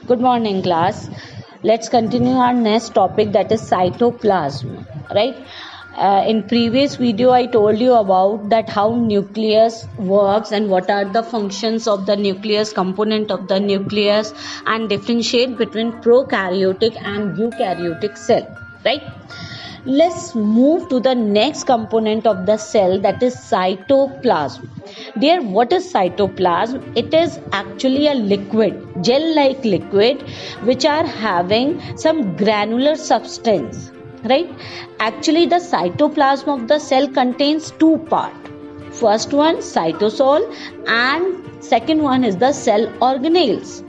Good morning, class. Let's continue our next topic, that is cytoplasm. Right? In previous video, I told you about that how nucleus works and what are the functions of the nucleus, component of the nucleus, and differentiate between prokaryotic and eukaryotic cell. Right? Let's move to the next component of the cell, that is cytoplasm. Dear, what is cytoplasm? It is actually a liquid, gel-like liquid, which are having some granular substance, right? Actually, the cytoplasm of the cell contains two parts. First one, cytosol, and second one is the cell organelles.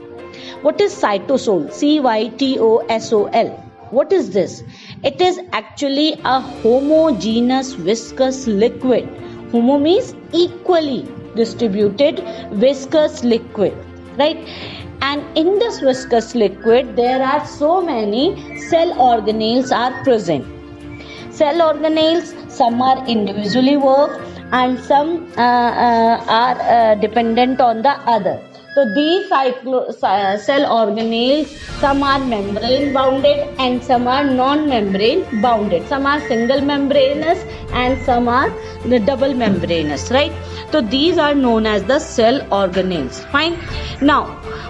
What is cytosol? Cytosol. What is this? It is actually a homogeneous viscous liquid. Homo means equally distributed viscous liquid, right? And in this viscous liquid, there are so many cell organelles are present. Cell organelles, some are individually work and some are dependent on the other. So these cell organelles, some are membrane bounded and some are non-membrane bounded. Some are single membranous and some are the double membranous, right? So these are known as the cell organelles. Fine. Now,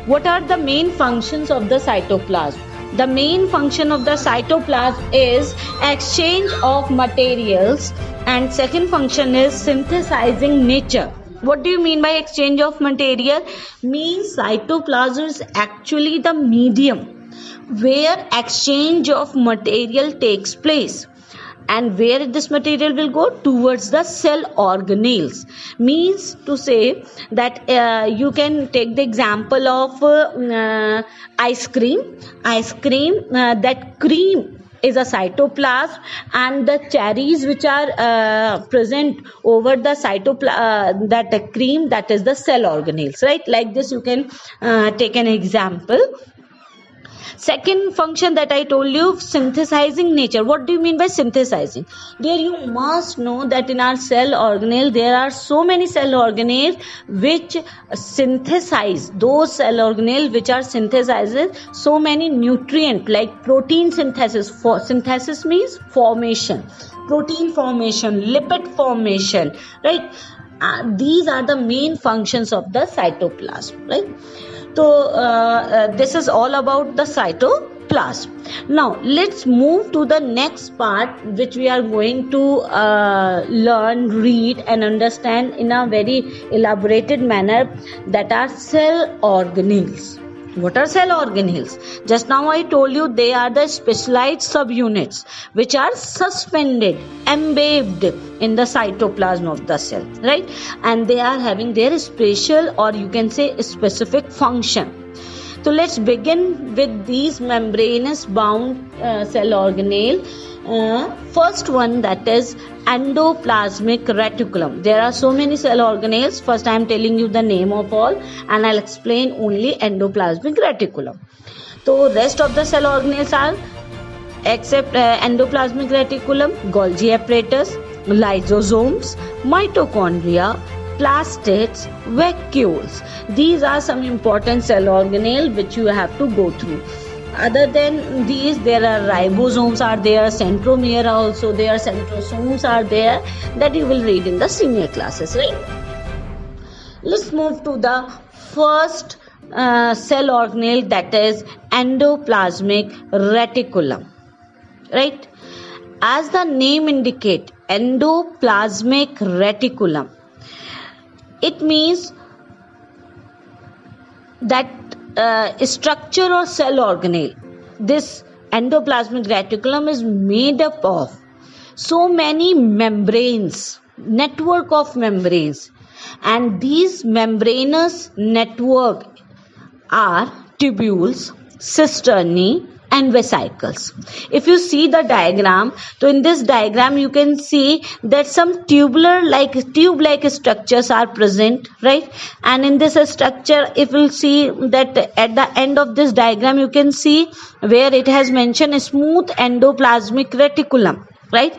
what are the main functions of the cytoplasm? The main function of the cytoplasm is exchange of materials, and second function is synthesizing nature. What do you mean by exchange of material? Means cytoplasm is actually the medium where exchange of material takes place. And where this material will go? Towards the cell organelles. Means to say that you can take the example of ice cream. That cream is a cytoplasm, and the cherries which are present over the cytoplasm, that cream, that is the cell organelles, right? Like this you can take an example. Second function that I told you, synthesizing nature. What do you mean by synthesizing? Dear, you must know that in our cell organelle, there are so many cell organelles which synthesize, those cell organelles which are synthesizes so many nutrients like protein synthesis. Synthesis means formation, protein formation, lipid formation, right? These are the main functions of the cytoplasm, right? So this is all about the cytoplasm. Now let's move to the next part, which we are going to learn, read and understand in a very elaborated manner, that are cell organelles. What are cell organelles? Just now I told you they are the specialized subunits which are suspended, embedded in the cytoplasm of the cell, right? And they are having their special, or you can say specific function. So let's begin with these membranous bound cell organelle. First one, that is endoplasmic reticulum. There are so many cell organelles. First I am telling you the name of all, and I'll explain only endoplasmic reticulum. So rest of the cell organelles are, except endoplasmic reticulum, Golgi apparatus, lysosomes, mitochondria, plastids, vacuoles. These are some important cell organelles which you have to go through. Other than these, there are ribosomes are there, centromere also there, centrosomes are there, that you will read in the senior classes, right? Let's move to the first cell organelle, that is endoplasmic reticulum, right? As the name indicates, endoplasmic reticulum, it means that structure or cell organelle. This endoplasmic reticulum is made up of so many membranes, network of membranes, and these membranous network are tubules, cisternae and vesicles. If you see the diagram, so in this diagram you can see that some tube-like structures are present, right? And in this structure, if you see that at the end of this diagram, you can see where it has mentioned smooth endoplasmic reticulum, right?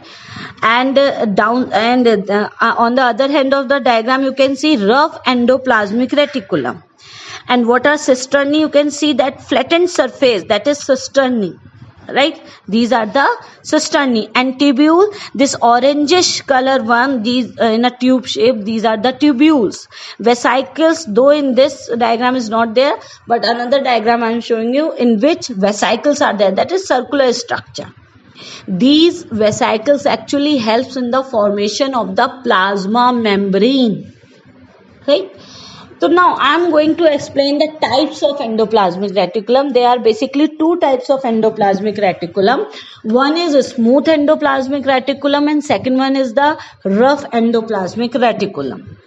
And on the other hand of the diagram, you can see rough endoplasmic reticulum. And what are cisternae? You can see that flattened surface, that is cisternae, right? These are the cisternae. And tubule, this orangish color one, these in a tube shape, these are the tubules. Vesicles, though in this diagram is not there, but another diagram I am showing you in which vesicles are there, that is circular structure. These vesicles actually helps in the formation of the plasma membrane, right? So now I am going to explain the types of endoplasmic reticulum. There are basically two types of endoplasmic reticulum. One is a smooth endoplasmic reticulum and second one is the rough endoplasmic reticulum.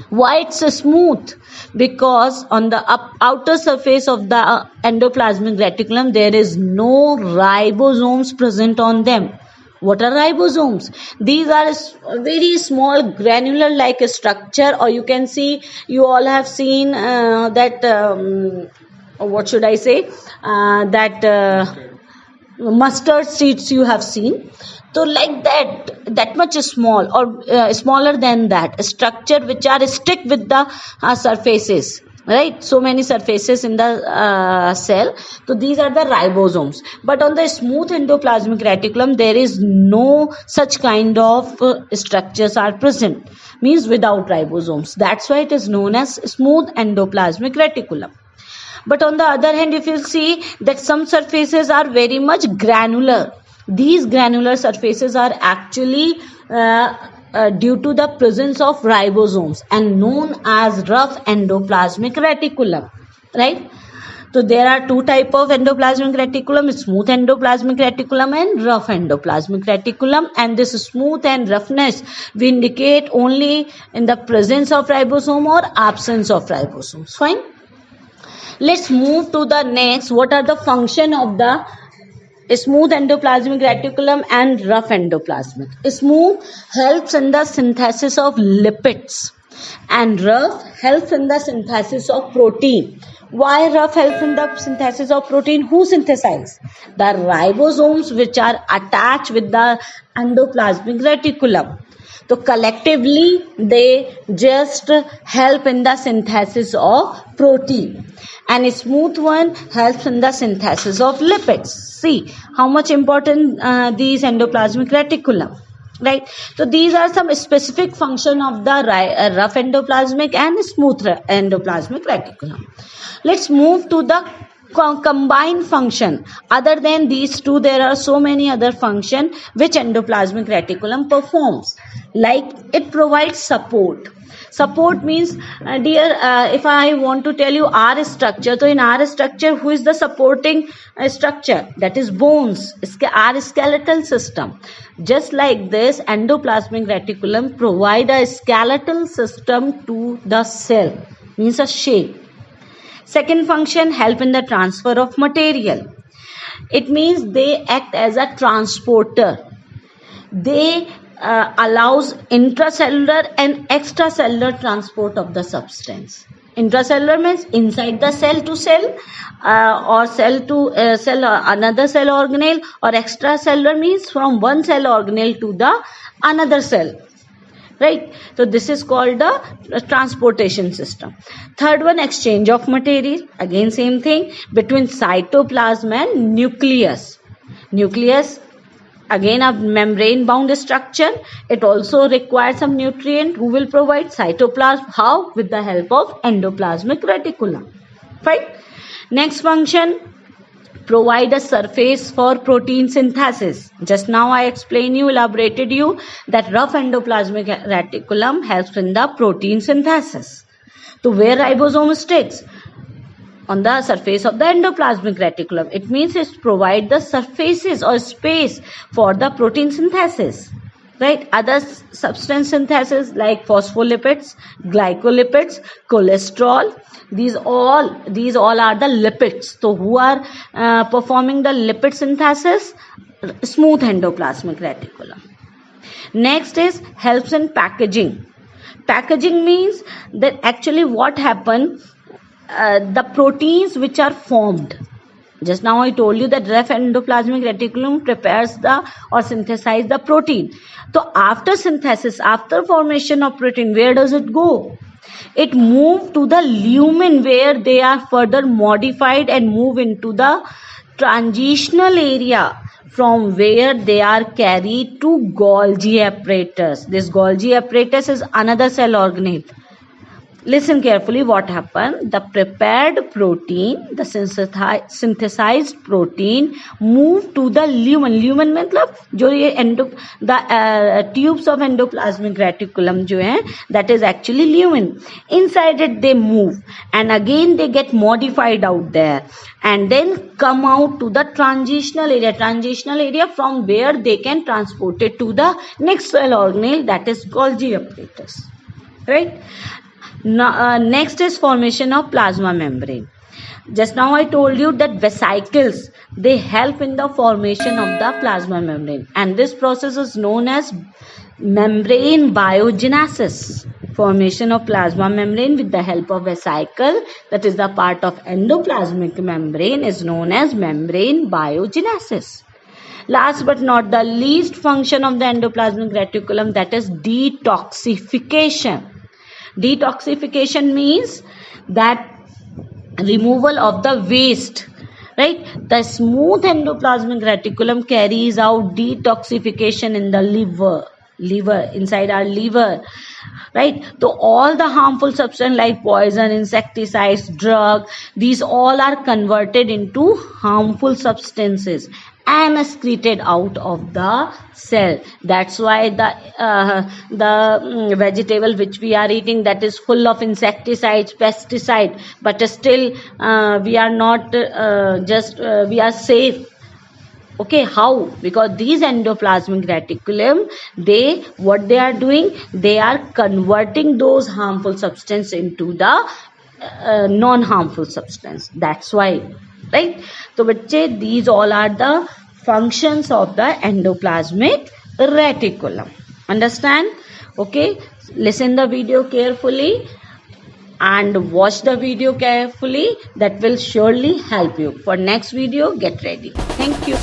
Why it's smooth? Because on the outer surface of the endoplasmic reticulum there is no ribosomes present on them. What are ribosomes? These are very small granular like structure, or you can see, you all have seen that what should I say, that mustard seeds you have seen. So like that much small, or smaller than that, structure which are stick with the surfaces, right? So many surfaces in the cell. So these are the ribosomes. But on the smooth endoplasmic reticulum there is no such kind of structures are present, means without ribosomes. That's why it is known as smooth endoplasmic reticulum. But on the other hand, if you see that some surfaces are very much granular, these granular surfaces are actually due to the presence of ribosomes and known as rough endoplasmic reticulum, right? So there are two type of endoplasmic reticulum, smooth endoplasmic reticulum and rough endoplasmic reticulum. And this smooth and roughness we indicate only in the presence of ribosome or absence of ribosomes. Fine. Let's move to the next. What are the function of the smooth endoplasmic reticulum and rough endoplasmic? Smooth helps in the synthesis of lipids and rough helps in the synthesis of protein. Why rough helps in the synthesis of protein? Who synthesize? The ribosomes which are attached with the endoplasmic reticulum. So collectively they just help in the synthesis of protein, and a smooth one helps in the synthesis of lipids. See how much important these endoplasmic reticulum, right? So these are some specific function of the rough endoplasmic and smooth endoplasmic reticulum. Let's move to the combined function. Other than these two, there are so many other function which endoplasmic reticulum performs. Like it provides support. Support means, if I want to tell you our structure, so in our structure, who is the supporting structure? That is bones, our skeletal system. Just like this, endoplasmic reticulum provide a skeletal system to the cell, means a shape. Second function, help in the transfer of material. It means they act as a transporter. They allows intracellular and extracellular transport of the substance. Intracellular means inside the cell to cell, or cell to cell, another cell organelle, or extracellular means from one cell organelle to the another cell. Right, so this is called the transportation system. Third one, exchange of material. Again same thing between cytoplasm and nucleus. Nucleus, again a membrane bound structure. It also requires some nutrient. Who will provide? Cytoplasm. How? With the help of endoplasmic reticulum. Fine. Next function, provide a surface for protein synthesis. Just now I explained you, elaborated you that rough endoplasmic reticulum helps in the protein synthesis. So where ribosome sticks? On the surface of the endoplasmic reticulum. It means it provides the surfaces or space for the protein synthesis. Right? Other substance synthesis like phospholipids, glycolipids, cholesterol, these all are the lipids. So who are performing the lipid synthesis? Smooth endoplasmic reticulum. Next is helps in packaging. Packaging means that actually what happened, the proteins which are formed. Just now I told you that rough endoplasmic reticulum prepares or synthesizes the protein. So after synthesis, after formation of protein, where does it go? It move to the lumen where they are further modified and move into the transitional area, from where they are carried to Golgi apparatus. This Golgi apparatus is another cell organelle. Listen carefully what happened. The prepared protein, the synthesized protein move to the lumen. Lumen मतलब जो ये the tubes of endoplasmic reticulum जो है, that is actually lumen. Inside it they move and again they get modified out there and then come out to the transitional area. Transitional area from where they can transport it to the next cell organelle, that is Golgi apparatus. Right? Now, next is formation of plasma membrane. Just now I told you that vesicles, they help in the formation of the plasma membrane, and this process is known as membrane biogenesis. Formation of plasma membrane with the help of vesicle, that is the part of endoplasmic membrane, is known as membrane biogenesis. Last but not the least function of the endoplasmic reticulum, that is detoxification. Detoxification means that removal of the waste, right? The smooth endoplasmic reticulum carries out detoxification in the liver, inside our liver, right? So all the harmful substances like poison, insecticides, drug, these all are converted into harmful substances and excreted out of the cell. That's why the vegetable which we are eating, that is full of insecticides, pesticide, but still we are not we are safe. Okay, how? Because these endoplasmic reticulum, what they are doing, they are converting those harmful substance into the non-harmful substance. That's why, right? So बच्चे, these all are the functions of the endoplasmic reticulum. Understand? Okay, listen the video carefully and watch the video carefully. That will surely help you. For next video, get ready. Thank you.